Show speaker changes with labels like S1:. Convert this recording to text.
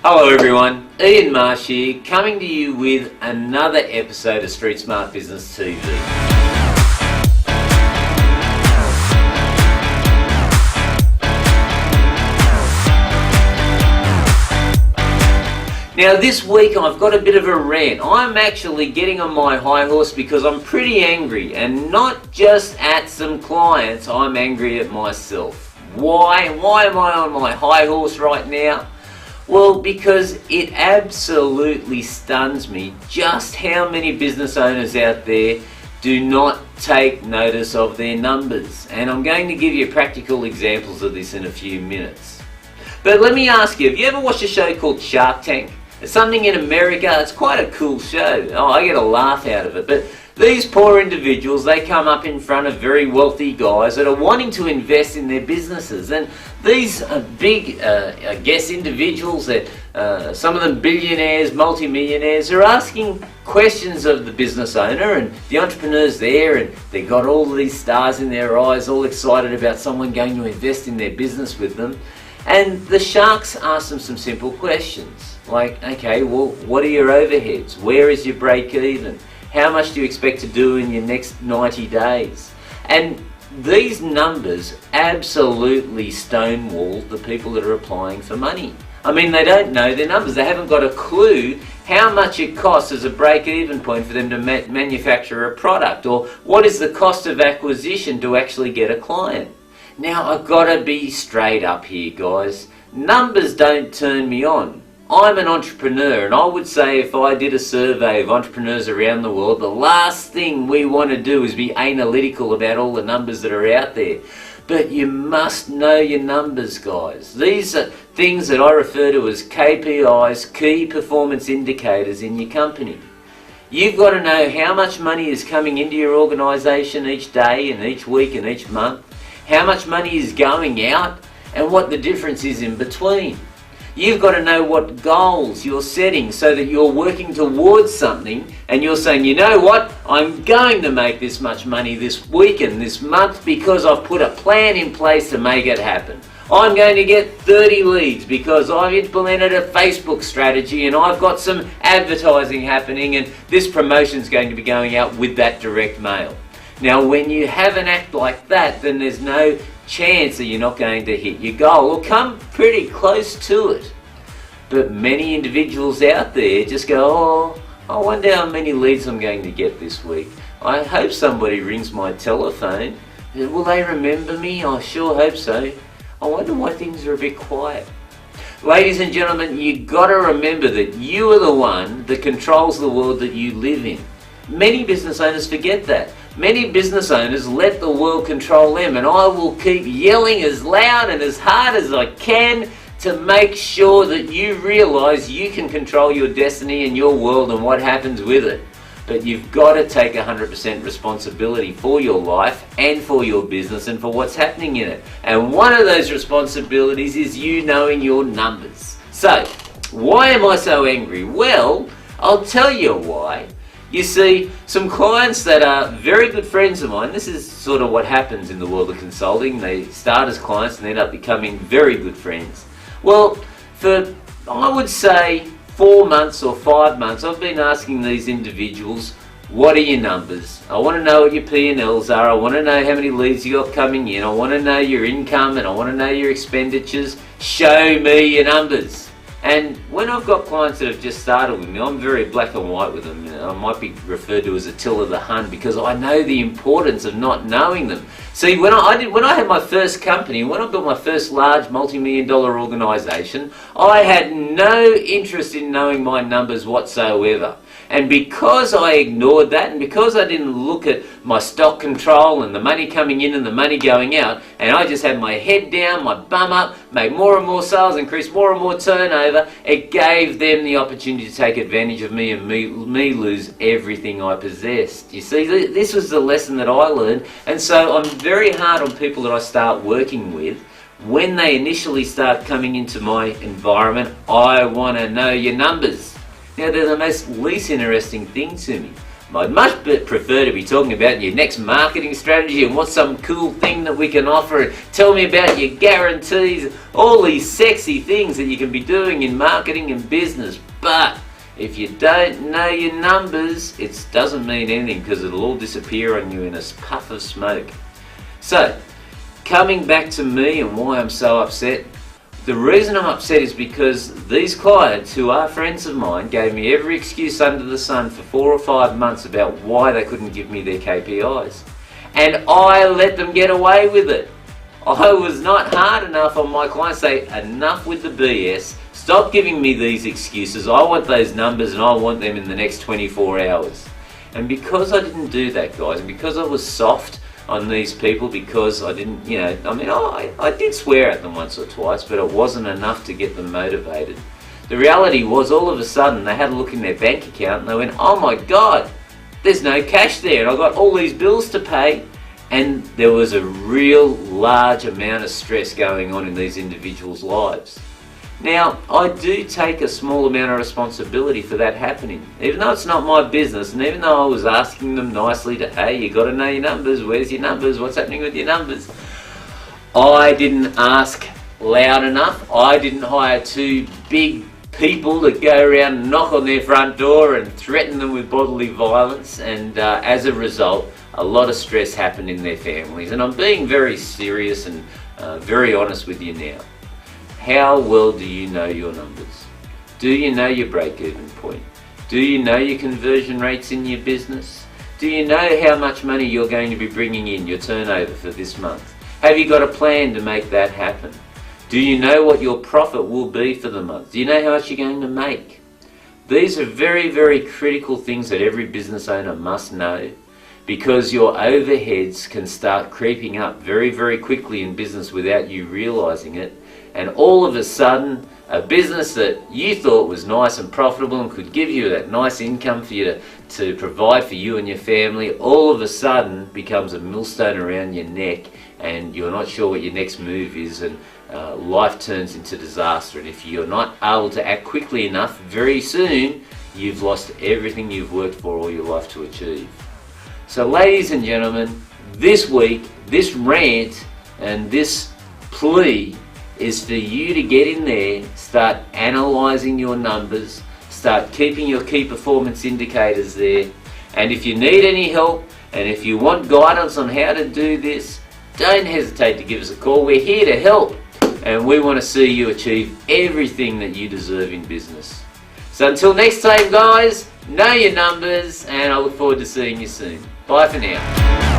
S1: Hello everyone, Ian Marsh here, coming to you with another episode of Street Smart Business TV. Now this week I've got a bit of a rant. I'm actually getting on my high horse because I'm pretty angry, and not just at some clients, I'm angry at myself. Why? Why am I on my high horse right now? Well, because it absolutely stuns me just how many business owners out there do not take notice of their numbers. And I'm going to give you practical examples of this in a few minutes. But let me ask you, have you ever watched a show called Shark Tank? It's something in America. It's quite a cool show. Oh, I get a laugh out of it. But these poor individuals, they come up in front of very wealthy guys that are wanting to invest in their businesses. And these big, individuals that, some of them billionaires, multimillionaires, are asking questions of the business owner, and the entrepreneur's there, and they've got all these stars in their eyes, all excited about someone going to invest in their business with them. And the sharks ask them some simple questions, like, okay, well, what are your overheads? Where is your break even? How much do you expect to do in your next 90 days? And these numbers absolutely stonewall the people that are applying for money. I mean, they don't know their numbers. They haven't got a clue how much it costs as a break-even point for them to manufacture a product, or what is the cost of acquisition to actually get a client. Now, I've got to be straight up here, guys. Numbers don't turn me on. I'm an entrepreneur, and I would say if I did a survey of entrepreneurs around the world, the last thing we want to do is be analytical about all the numbers that are out there. But you must know your numbers, guys. These are things that I refer to as KPIs, key performance indicators in your company. You've got to know how much money is coming into your organisation each day and each week and each month, how much money is going out, and what the difference is in between. You've got to know what goals you're setting so that you're working towards something and you're saying, you know what, I'm going to make this much money this week and this month because I've put a plan in place to make it happen. I'm going to get 30 leads because I've implemented a Facebook strategy and I've got some advertising happening, and this promotion is going to be going out with that direct mail. Now, when you have an act like that, then there's no chance that you're not going to hit your goal or come pretty close to it. But many individuals out there just go, oh, I wonder how many leads I'm going to get this week. I hope somebody rings my telephone. Will they remember me? I sure hope so. I wonder why things are a bit quiet. Ladies and gentlemen, you've got to remember that you are the one that controls the world that you live in. Many business owners forget that. Many business owners let the world control them, and I will keep yelling as loud and as hard as I can to make sure that you realise you can control your destiny and your world and what happens with it. But you've got to take 100% responsibility for your life and for your business and for what's happening in it. And one of those responsibilities is you knowing your numbers. So, why am I so angry? Well, I'll tell you why. You see, some clients that are very good friends of mine, this is sort of what happens in the world of consulting. They start as clients and end up becoming very good friends. Well, for, I would say, 4 months or 5 months, I've been asking these individuals, what are your numbers? I want to know what your P&Ls are. I want to know how many leads you got coming in. I want to know your income, and I want to know your expenditures. Show me your numbers. And when I've got clients that have just started with me, I'm very black and white with them. I might be referred to as Attila the Hun because I know the importance of not knowing them. See, when I had my first company, when I built my first large multi-million-dollar organisation, I had no interest in knowing my numbers whatsoever. And because I ignored that, and because I didn't look at my stock control and the money coming in and the money going out, and I just had my head down, my bum up, made more and more sales, increased more and more turnover, it gave them the opportunity to take advantage of me and me lose everything I possessed. You see, this was the lesson that I learned, and so I'm very hard on people that I start working with. When they initially start coming into my environment, I want to know your numbers. Now, they're the most least interesting thing to me. I'd much prefer to be talking about your next marketing strategy and what's some cool thing that we can offer. And tell me about your guarantees, all these sexy things that you can be doing in marketing and business. But if you don't know your numbers, it doesn't mean anything, because it'll all disappear on you in a puff of smoke. So, coming back to me and why I'm so upset. The reason I'm upset is because these clients, who are friends of mine, gave me every excuse under the sun for 4 or 5 months about why they couldn't give me their KPIs. And I let them get away with it. I was not hard enough on my clients. Say, enough with the BS. Stop giving me these excuses. I want those numbers and I want them in the next 24 hours. And because I didn't do that, guys, and because I was soft on these people, because I didn't, I did swear at them once or twice, but it wasn't enough to get them motivated. The reality was, all of a sudden they had a look in their bank account and they went, oh my God, there's no cash there, and I got all these bills to pay. And there was a real large amount of stress going on in these individuals' lives. Now, I do take a small amount of responsibility for that happening, even though it's not my business, and even though I was asking them nicely to, hey, you got to know your numbers, where's your numbers, what's happening with your numbers? I didn't ask loud enough. I didn't hire 2 big people to go around and knock on their front door and threaten them with bodily violence, and as a result, a lot of stress happened in their families. And I'm being very serious and very honest with you now. How well do you know your numbers? Do you know your break-even point? Do you know your conversion rates in your business? Do you know how much money you're going to be bringing in, your turnover for this month? Have you got a plan to make that happen? Do you know what your profit will be for the month? Do you know how much you're going to make? These are very, very critical things that every business owner must know, because your overheads can start creeping up very, very quickly in business without you realizing it. And all of a sudden, a business that you thought was nice and profitable and could give you that nice income for you to provide for you and your family, all of a sudden becomes a millstone around your neck, and you're not sure what your next move is, and life turns into disaster. And if you're not able to act quickly enough, very soon you've lost everything you've worked for all your life to achieve. So ladies and gentlemen, this week, this rant and this plea is for you to get in there, start analysing your numbers, start keeping your key performance indicators there. And if you need any help, and if you want guidance on how to do this, don't hesitate to give us a call. We're here to help, and we want to see you achieve everything that you deserve in business. So until next time, guys, know your numbers, and I look forward to seeing you soon. Bye for now.